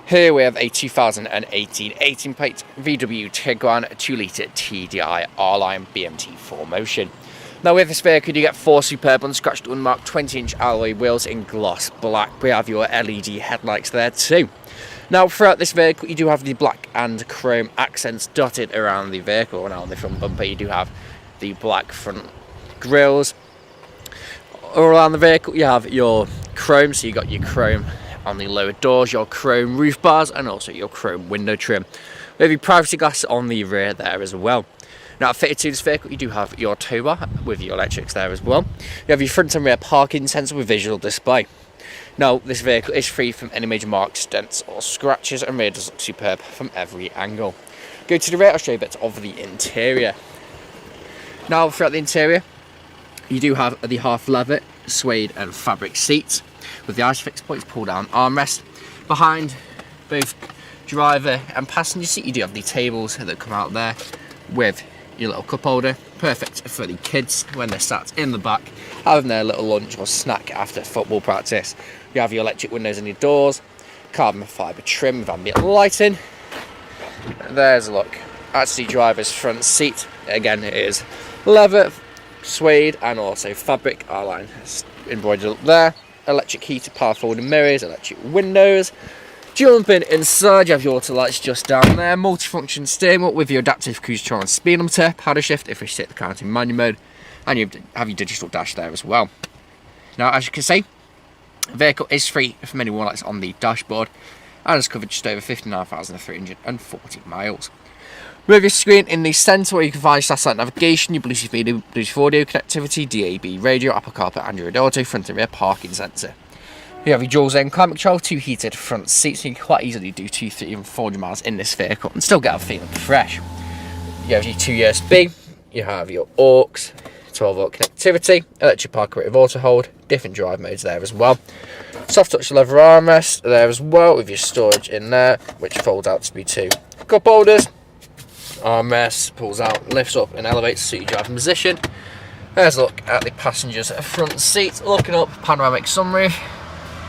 Here we have a 2018 18-plate VW Tiguan 2-litre TDI R-Line BMT 4MOTION. Now with this vehicle you get 4 superb unscratched unmarked 20-inch alloy wheels in gloss black. We have your LED headlights there too. Now throughout this vehicle you do have the black and chrome accents dotted around the vehicle. Now on the front bumper you do have the black front grills. All around the vehicle you have your chrome, so you got your chrome on the lower doors, your chrome roof bars, and also your chrome window trim. We have your privacy glass on the rear there as well. Now fitted to this vehicle you do have your tow bar with your electrics there as well. You have your front and rear parking sensor with visual display. Now this vehicle is free from any major marks, dents or scratches, and rear does look superb from every angle. Go to the rear, I'll show you bits of the interior. Now throughout the interior you do have the half leather, suede and fabric seats with the ISOFIX points pull down armrest. Behind both driver and passenger seat you do have the tables that come out there with your little cup holder, perfect for the kids when they're sat in the back having their little lunch or snack after football practice. You have your electric windows and your doors, carbon fibre trim with ambient lighting. There's a look at the driver's front seat. Again, it is leather, suede and also fabric R-Line embroidered up there. Electric heated power folding mirrors, electric windows. Jumping inside, you have your auto lights just down there. Multifunction steering wheel with your adaptive cruise control and speedometer, paddle shift if you set the car into manual mode, and you have your digital dash there as well. Now, as you can see, the vehicle is free from any warning lights on the dashboard and has covered just over 59,340 miles. We have your screen in the centre where you can find satellite navigation, your Bluetooth video, Bluetooth audio connectivity, DAB radio, Apple CarPlay, Android Auto, front and rear parking sensor. You have your dual zone climate control, 2 heated front seats, so you can quite easily do 2, 3, even 400 miles in this vehicle and still get a feeling fresh. You have your 2 USB, you have your aux, 12-volt connectivity, electric park with auto hold, different drive modes there as well. Soft touch leather armrest there as well with your storage in there, which folds out to be 2 cup holders. Armrest pulls out, lifts up and elevates to suit your driving position. There's a look at the passenger's front seat, looking up, panoramic sunroof.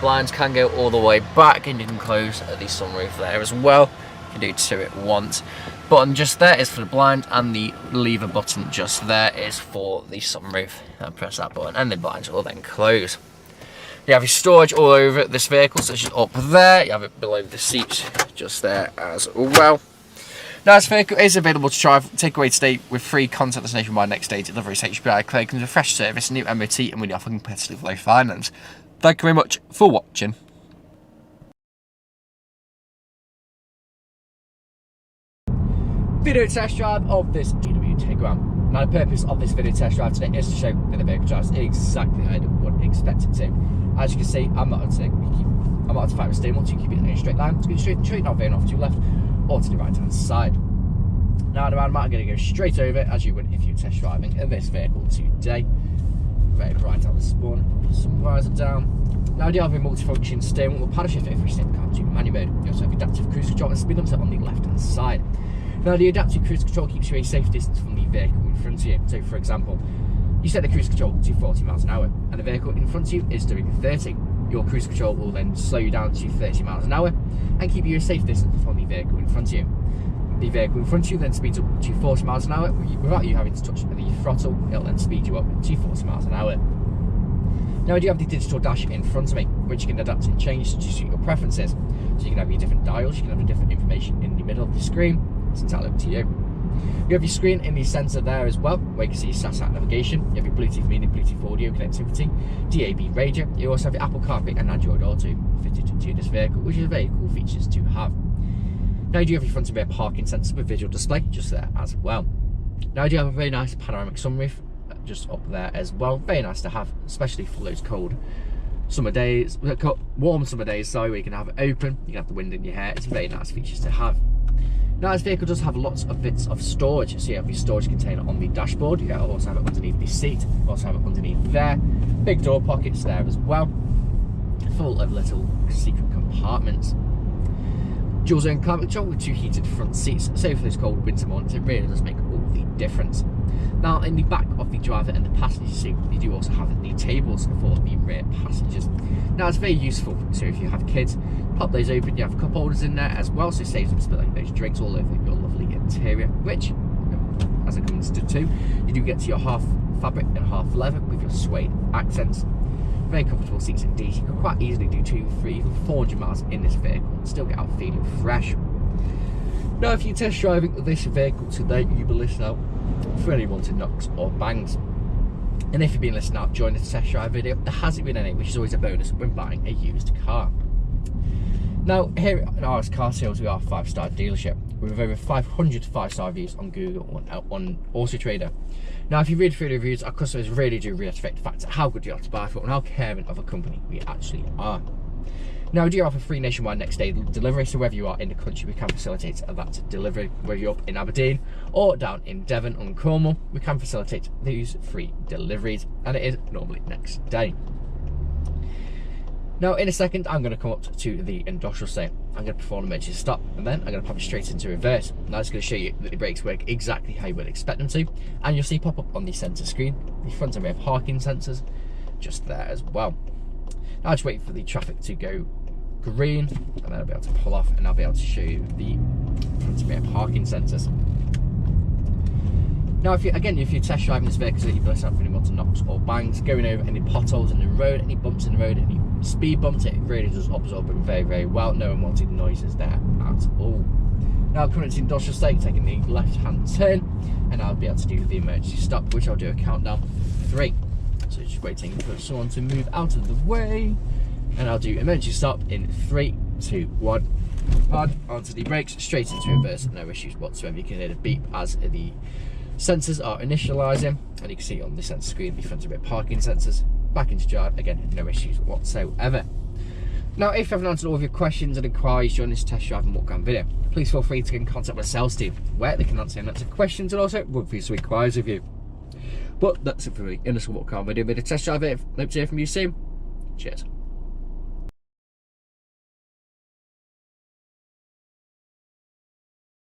Blinds can go all the way back and you can close the sunroof there as well. You can do 2 at once. Button just there is for the blind and the lever button just there is for the sunroof. And press that button and the blinds will then close. You have your storage all over this vehicle, so it's just up there. You have it below the seats just there as well. Now this vehicle is available to try, take away today with free contactless nationwide next day delivery, HPI clear, comes with fresh service, new MOT and we offer competitive low finance. Thank you very much for watching. Video test drive of this VW Tiguan. Now the purpose of this video test drive today is to show that the vehicle drives exactly how I would expect it to. As you can see, I'm not on to fight with steering wheel to keep it in a straight line. It's going straight, not veering off to your left or to the right hand side. Now the roundabout I'm going to go straight over as you would if you're test driving this vehicle today. Right on the spawn, sun visor down. Now I do have a multifunction steering wheel with paddle shift if we set the car to manual mode. You also have adaptive cruise control and speed limiter on the left hand side. Now the adaptive cruise control keeps you a safe distance from the vehicle in front of you. So for example, you set the cruise control to 40 miles an hour and the vehicle in front of you is doing 30. Your cruise control will then slow you down to 30 miles an hour and keep you a safe distance from the vehicle in front of you. The vehicle in front of you then speeds up to 40 miles an hour without you having to touch the throttle. It'll then speed you up to 40 miles an hour. Now I do have the digital dash in front of me, which you can adapt and change to suit your preferences. So you can have your different dials, you can have your different information in the middle of the screen. It's entirely up to you. You have your screen in the centre there as well, where you can see your satellite navigation. You have your Bluetooth media, Bluetooth audio connectivity, DAB radio. You also have your Apple CarPlay and Android Auto fitted to this vehicle, which is very cool features to have. Now you do have your front and rear parking sensor with visual display just there as well. Now I do have a very nice panoramic sunroof just up there as well. Very nice to have, especially for those cold summer days, warm summer days, sorry, where you can have it open, you can have the wind in your hair. It's very nice features to have. Now this vehicle does have lots of bits of storage, so you have your storage container on the dashboard, you also have it underneath the seat, you also have it underneath there, big door pockets there as well, full of little secret compartments. Dual zone climate control with 2 heated front seats, so for those cold winter mornings it really does make all the difference. Now in the back of the driver and the passenger seat, you do also have the tables for the rear passengers. Now it's very useful, so if you have kids, pop those open, you have cup holders in there as well, so it saves them spilling those drinks all over your lovely interior, which, as it comes to two, you do get to your half fabric and half leather with your suede accents. Very comfortable seats indeed. You can quite easily do 200, 300, even 400 miles in this vehicle and still get out feeling fresh. Now, if you're test driving this vehicle today, you'll be listening out for any wanted knocks or bangs. And if you've been listening out during the test drive video, there hasn't been any, which is always a bonus when buying a used car. Now, here at RS Car Sales, we are a 5-star dealership with over 500 5-star reviews on Google on Autotrader. Now, if you read through the reviews, our customers really do reiterate the fact of how good you are to buy from and how caring of a company we actually are. Now, we do offer free nationwide next day delivery, so wherever you are in the country, we can facilitate that delivery. Whether you're up in Aberdeen or down in Devon and Cornwall, we can facilitate these free deliveries, and it is normally next day. Now, in a second, I'm going to come up to the industrial state. I'm going to perform an emergency stop, and then I'm going to pop it straight into reverse. Now, it's going to show you that the brakes work exactly how you would expect them to, and you'll see pop up on the centre screen the front and rear parking sensors just there as well. Now, I'll just wait for the traffic to go green, and then I'll be able to pull off, and I'll be able to show you the front and rear parking sensors. Now, if you're test driving this vehicle, so you've got yourself any motor knocks or bangs, going over any potholes in the road, any bumps in the road, any speed bumps, it really does absorb them very, very well. No unwanted noises there at all. Now, coming to the industrial state, taking the left-hand turn, and I'll be able to do the emergency stop, which I'll do a countdown 3. So just waiting for someone to move out of the way, and I'll do emergency stop in 3, 2, 1. Hard onto the brakes, straight into reverse, no issues whatsoever. You can hear the beep as the sensors are initializing, and you can see on the sensor screen the front and rear parking sensors. Back into drive, again, no issues whatsoever. Now, if you haven't answered all of your questions and inquiries during this test drive and walk-around video, please feel free to get in contact with the sales team, where they can answer questions and also run through some inquiries with you. But that's it for me in this walk-around video. Made a test drive it. Hope to hear from you soon. Cheers.